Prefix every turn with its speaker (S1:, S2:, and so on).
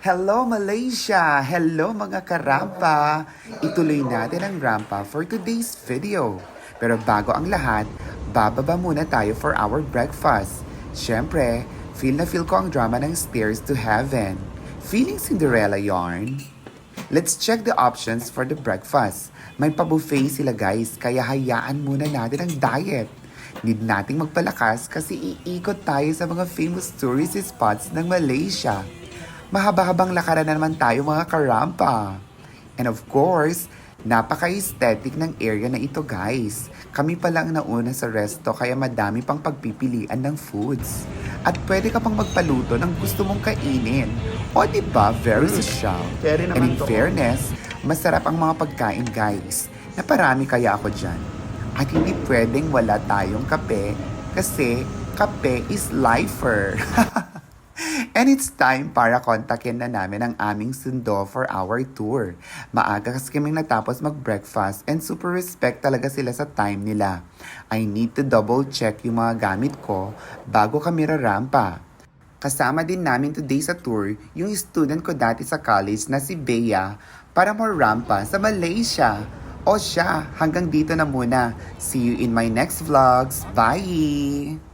S1: Hello Malaysia! Hello mga karampa! Ituloy natin ang rampa for today's video. Pero bago ang lahat, bababa muna tayo for our breakfast. Siyempre, feel na feel ko ang drama ng Stairs to Heaven. Feeling Cinderella yarn? Let's check the options for the breakfast. May pa-buffet sila guys, kaya hayaan muna natin ang diet. Need nating magpalakas kasi iikot tayo sa mga famous tourist spots ng Malaysia. Mahaba-habang lakaran na naman tayo mga karampa. And of course, napaka-aesthetic ng area na ito guys. Kami pa lang nauna sa resto kaya madami pang pagpipilian ng foods. At pwede ka pang magpaluto ng gusto mong kainin. O diba, very social. And in fairness, masarap ang mga pagkain guys. Naparami kaya ako dyan. At hindi pwedeng wala tayong kape kasi kape is lifer. And it's time para kontakin na namin ang aming sundo for our tour. Maaga kasi kaming natapos mag-breakfast and super respect talaga sila sa time nila. I need to double check yung mga gamit ko bago kami rarampa. Kasama din namin today sa tour yung student ko dati sa college na si Bea para more rampa sa Malaysia. O siya, hanggang dito na muna. See you in my next vlogs. Bye!